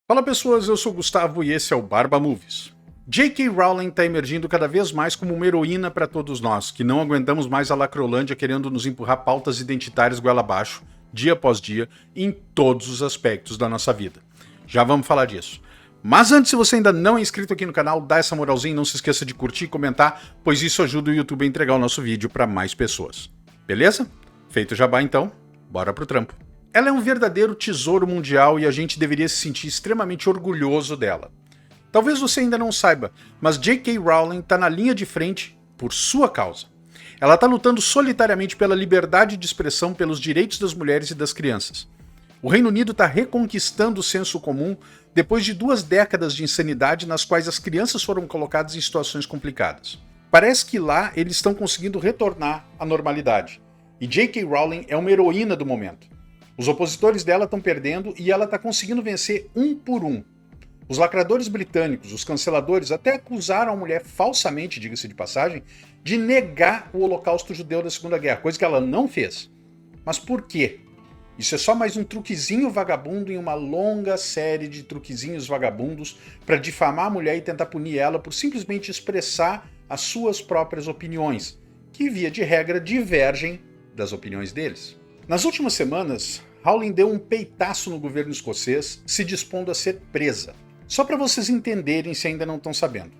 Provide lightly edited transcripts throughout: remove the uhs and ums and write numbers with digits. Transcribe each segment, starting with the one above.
Fala pessoas, eu sou o Gustavo e esse é o Barba Movies. J.K. Rowling está emergindo cada vez mais como uma heroína para todos nós, que não aguentamos mais a Lacrolândia querendo nos empurrar pautas identitárias goela abaixo, dia após dia, em todos os aspectos da nossa vida. Já vamos falar disso. Mas antes, se você ainda não é inscrito aqui no canal, dá essa moralzinha e não se esqueça de curtir e comentar, pois isso ajuda o YouTube a entregar o nosso vídeo para mais pessoas. Beleza? Feito o jabá então, bora pro trampo. Ela é um verdadeiro tesouro mundial e a gente deveria se sentir extremamente orgulhoso dela. Talvez você ainda não saiba, mas J.K. Rowling está na linha de frente por sua causa. Ela está lutando solitariamente pela liberdade de expressão, pelos direitos das mulheres e das crianças. O Reino Unido está reconquistando o senso comum depois de 2 décadas de insanidade nas quais as crianças foram colocadas em situações complicadas. Parece que lá eles estão conseguindo retornar à normalidade. E J.K. Rowling é uma heroína do momento. Os opositores dela estão perdendo e ela está conseguindo vencer um por um. Os lacradores britânicos, os canceladores, até acusaram a mulher falsamente, diga-se de passagem, de negar o holocausto judeu da Segunda Guerra, coisa que ela não fez. Mas por quê? Isso é só mais um truquezinho vagabundo em uma longa série de truquezinhos vagabundos para difamar a mulher e tentar punir ela por simplesmente expressar as suas próprias opiniões, que via de regra divergem das opiniões deles. Nas últimas semanas, Rowling deu um peitaço no governo escocês, se dispondo a ser presa. Só para vocês entenderem se ainda não estão sabendo.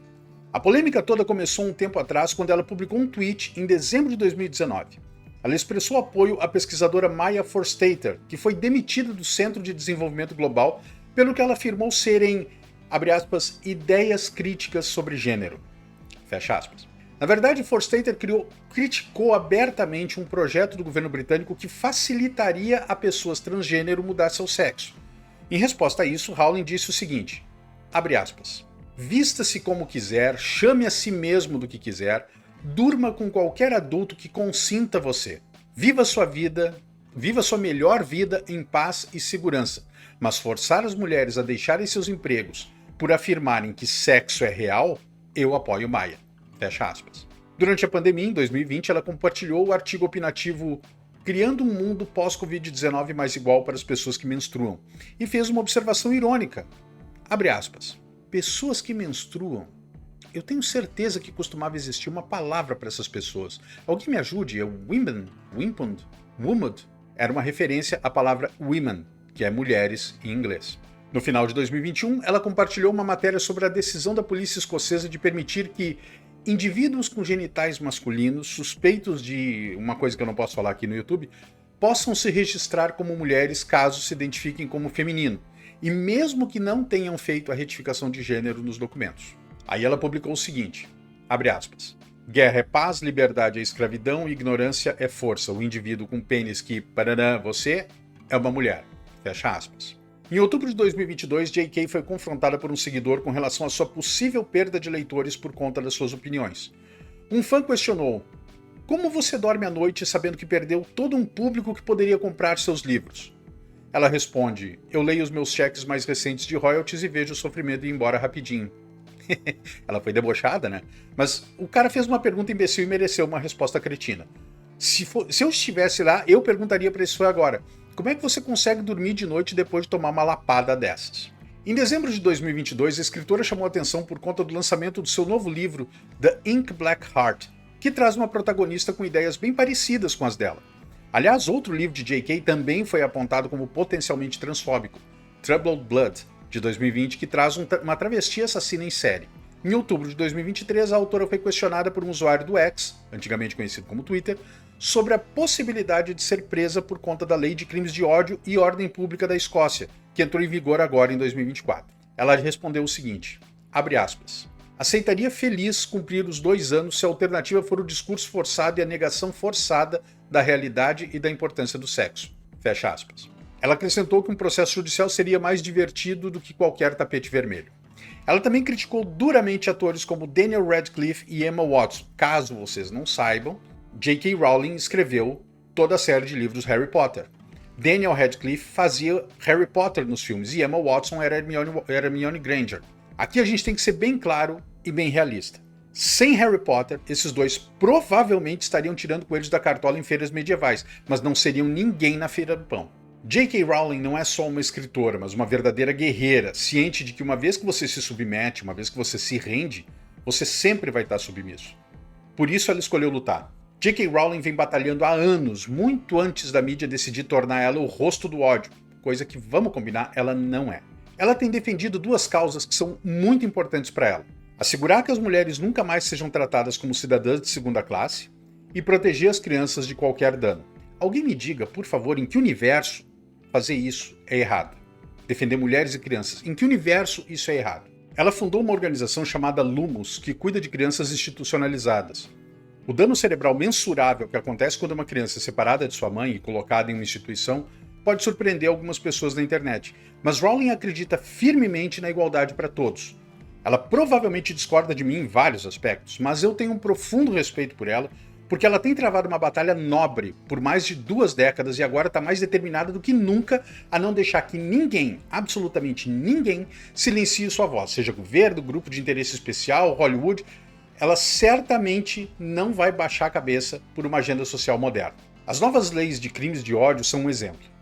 A polêmica toda começou um tempo atrás quando ela publicou um tweet em dezembro de 2019. Ela expressou apoio à pesquisadora Maya Forstater, que foi demitida do Centro de Desenvolvimento Global pelo que ela afirmou serem, abre aspas, ideias críticas sobre gênero. Fecha aspas. Na verdade, Forstater criticou abertamente um projeto do governo britânico que facilitaria a pessoas transgênero mudar seu sexo. Em resposta a isso, Rowling disse o seguinte, abre aspas, vista-se como quiser, chame a si mesmo do que quiser, durma com qualquer adulto que consinta você. Viva sua vida, viva sua melhor vida em paz e segurança, mas forçar as mulheres a deixarem seus empregos por afirmarem que sexo é real, eu apoio Maya. Fecha aspas. Durante a pandemia, em 2020, ela compartilhou o artigo opinativo Criando um Mundo Pós-Covid-19 Mais Igual para as Pessoas que Menstruam, e fez uma observação irônica. Abre aspas. Pessoas que menstruam. Eu tenho certeza que costumava existir uma palavra para essas pessoas. Alguém me ajude? É women? Wimpund? Woman? Era uma referência à palavra women, que é mulheres em inglês. No final de 2021, ela compartilhou uma matéria sobre a decisão da polícia escocesa de permitir que indivíduos com genitais masculinos, suspeitos de uma coisa que eu não posso falar aqui no YouTube, possam se registrar como mulheres caso se identifiquem como feminino, e mesmo que não tenham feito a retificação de gênero nos documentos. Aí ela publicou o seguinte, abre aspas, guerra é paz, liberdade é escravidão, ignorância é força, o indivíduo com pênis que, paraná, você, é uma mulher, fecha aspas. Em outubro de 2022, J.K. foi confrontada por um seguidor com relação à sua possível perda de leitores por conta das suas opiniões. Um fã questionou, como você dorme à noite sabendo que perdeu todo um público que poderia comprar seus livros? Ela responde, eu leio os meus cheques mais recentes de royalties e vejo o sofrimento ir embora rapidinho. Ela foi debochada, né? Mas o cara fez uma pergunta imbecil e mereceu uma resposta cretina. Se eu estivesse lá, eu perguntaria para esse fã agora, como é que você consegue dormir de noite depois de tomar uma lapada dessas? Em dezembro de 2022, a escritora chamou a atenção por conta do lançamento do seu novo livro, The Ink Black Heart, que traz uma protagonista com ideias bem parecidas com as dela. Aliás, outro livro de J.K. também foi apontado como potencialmente transfóbico, Troubled Blood, de 2020, que traz uma travesti assassina em série. Em outubro de 2023, a autora foi questionada por um usuário do X, antigamente conhecido como Twitter, sobre a possibilidade de ser presa por conta da Lei de Crimes de Ódio e Ordem Pública da Escócia, que entrou em vigor agora em 2024. Ela respondeu o seguinte, abre aspas, aceitaria feliz cumprir os 2 anos se a alternativa for o discurso forçado e a negação forçada da realidade e da importância do sexo. Fecha aspas. Ela acrescentou que um processo judicial seria mais divertido do que qualquer tapete vermelho. Ela também criticou duramente atores como Daniel Radcliffe e Emma Watson. Caso vocês não saibam, J.K. Rowling escreveu toda a série de livros Harry Potter. Daniel Radcliffe fazia Harry Potter nos filmes e Emma Watson era Hermione Granger. Aqui a gente tem que ser bem claro e bem realista. Sem Harry Potter, esses dois provavelmente estariam tirando coelhos da cartola em feiras medievais, mas não seriam ninguém na Feira do Pão. J.K. Rowling não é só uma escritora, mas uma verdadeira guerreira, ciente de que uma vez que você se submete, uma vez que você se rende, você sempre vai estar submisso. Por isso ela escolheu lutar. J.K. Rowling vem batalhando há anos, muito antes da mídia decidir tornar ela o rosto do ódio, coisa que, vamos combinar, ela não é. Ela tem defendido duas causas que são muito importantes para ela: assegurar que as mulheres nunca mais sejam tratadas como cidadãs de segunda classe e proteger as crianças de qualquer dano. Alguém me diga, por favor, em que universo fazer isso é errado? Defender mulheres e crianças, em que universo isso é errado? Ela fundou uma organização chamada Lumos, que cuida de crianças institucionalizadas. O dano cerebral mensurável que acontece quando uma criança é separada de sua mãe e colocada em uma instituição pode surpreender algumas pessoas na internet, mas Rowling acredita firmemente na igualdade para todos. Ela provavelmente discorda de mim em vários aspectos, mas eu tenho um profundo respeito por ela, porque ela tem travado uma batalha nobre por mais de 2 décadas e agora está mais determinada do que nunca a não deixar que ninguém, absolutamente ninguém, silencie sua voz, seja governo, grupo de interesse especial, Hollywood. Ela certamente não vai baixar a cabeça por uma agenda social moderna. As novas leis de crimes de ódio são um exemplo.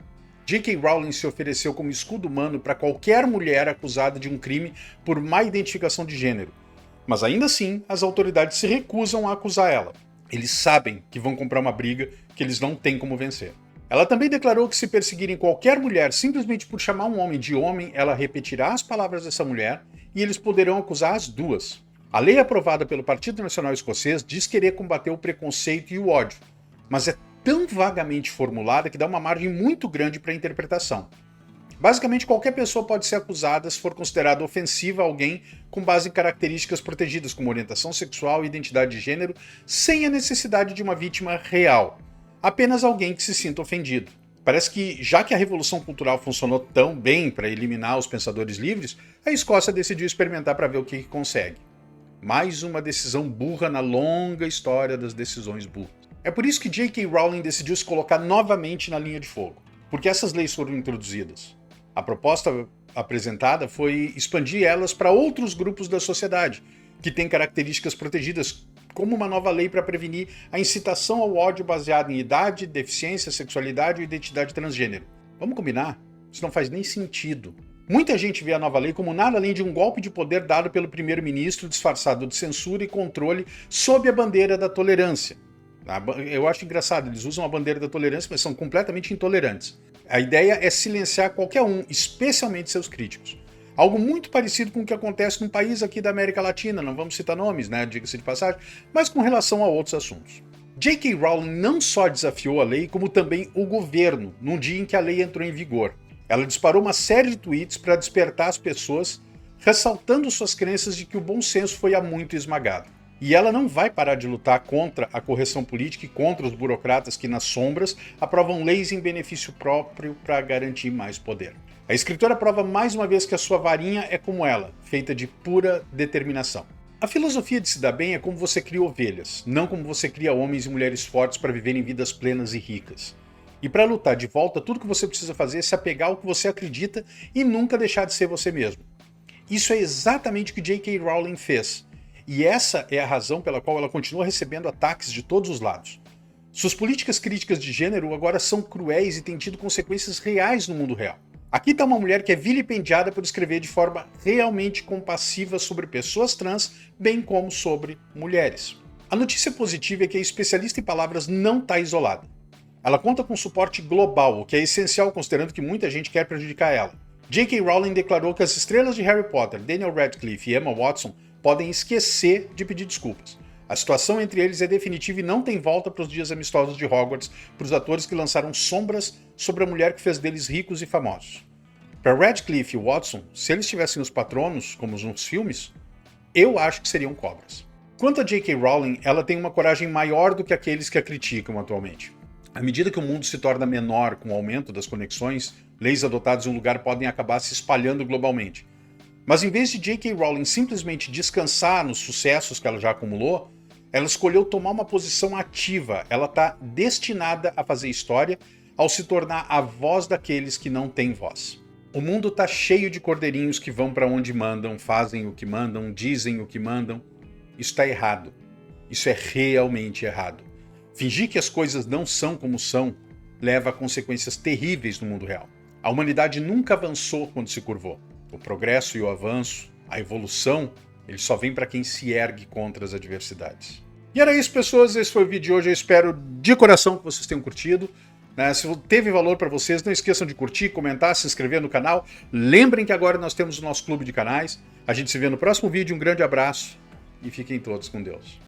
J.K. Rowling se ofereceu como escudo humano para qualquer mulher acusada de um crime por má identificação de gênero, mas ainda assim as autoridades se recusam a acusar ela. Eles sabem que vão comprar uma briga que eles não têm como vencer. Ela também declarou que se perseguirem qualquer mulher simplesmente por chamar um homem de homem, ela repetirá as palavras dessa mulher e eles poderão acusar as duas. A lei aprovada pelo Partido Nacional Escocês diz querer combater o preconceito e o ódio, mas é tão vagamente formulada que dá uma margem muito grande para a interpretação. Basicamente, qualquer pessoa pode ser acusada se for considerada ofensiva a alguém com base em características protegidas como orientação sexual e identidade de gênero, sem a necessidade de uma vítima real. Apenas alguém que se sinta ofendido. Parece que, já que a Revolução Cultural funcionou tão bem para eliminar os pensadores livres, a Escócia decidiu experimentar para ver o que consegue. Mais uma decisão burra na longa história das decisões burras. É por isso que J.K. Rowling decidiu se colocar novamente na linha de fogo, porque essas leis foram introduzidas. A proposta apresentada foi expandir elas para outros grupos da sociedade, que têm características protegidas, como uma nova lei para prevenir a incitação ao ódio baseado em idade, deficiência, sexualidade ou identidade transgênero. Vamos combinar? Isso não faz nem sentido. Muita gente vê a nova lei como nada além de um golpe de poder dado pelo primeiro-ministro disfarçado de censura e controle sob a bandeira da tolerância. Eu acho engraçado, eles usam a bandeira da tolerância, mas são completamente intolerantes. A ideia é silenciar qualquer um, especialmente seus críticos. Algo muito parecido com o que acontece num país aqui da América Latina, não vamos citar nomes, né, diga-se de passagem, mas com relação a outros assuntos. J.K. Rowling não só desafiou a lei, como também o governo, num dia em que a lei entrou em vigor. Ela disparou uma série de tweets para despertar as pessoas, ressaltando suas crenças de que o bom senso foi há muito esmagado. E ela não vai parar de lutar contra a correção política e contra os burocratas que, nas sombras, aprovam leis em benefício próprio para garantir mais poder. A escritora prova mais uma vez que a sua varinha é como ela, feita de pura determinação. A filosofia de se dar bem é como você cria ovelhas, não como você cria homens e mulheres fortes para viverem vidas plenas e ricas. E para lutar de volta, tudo que você precisa fazer é se apegar ao que você acredita e nunca deixar de ser você mesmo. Isso é exatamente o que J.K. Rowling fez. E essa é a razão pela qual ela continua recebendo ataques de todos os lados. Suas políticas críticas de gênero agora são cruéis e têm tido consequências reais no mundo real. Aqui está uma mulher que é vilipendiada por escrever de forma realmente compassiva sobre pessoas trans, bem como sobre mulheres. A notícia positiva é que a especialista em palavras não está isolada. Ela conta com suporte global, o que é essencial considerando que muita gente quer prejudicar ela. J.K. Rowling declarou que as estrelas de Harry Potter, Daniel Radcliffe e Emma Watson podem esquecer de pedir desculpas. A situação entre eles é definitiva e não tem volta para os dias amistosos de Hogwarts para os atores que lançaram sombras sobre a mulher que fez deles ricos e famosos. Para Radcliffe e Watson, se eles tivessem os patronos, como nos filmes, eu acho que seriam cobras. Quanto a J.K. Rowling, ela tem uma coragem maior do que aqueles que a criticam atualmente. À medida que o mundo se torna menor com o aumento das conexões, leis adotadas em um lugar podem acabar se espalhando globalmente. Mas em vez de J.K. Rowling simplesmente descansar nos sucessos que ela já acumulou, ela escolheu tomar uma posição ativa. Ela está destinada a fazer história ao se tornar a voz daqueles que não têm voz. O mundo está cheio de cordeirinhos que vão para onde mandam, fazem o que mandam, dizem o que mandam. Isso está errado. Isso é realmente errado. Fingir que as coisas não são como são leva a consequências terríveis no mundo real. A humanidade nunca avançou quando se curvou. O progresso e o avanço, a evolução, ele só vem para quem se ergue contra as adversidades. E era isso, pessoas. Esse foi o vídeo de hoje. Eu espero de coração que vocês tenham curtido. Se teve valor para vocês, não esqueçam de curtir, comentar, se inscrever no canal. Lembrem que agora nós temos o nosso clube de canais. A gente se vê no próximo vídeo. Um grande abraço e fiquem todos com Deus.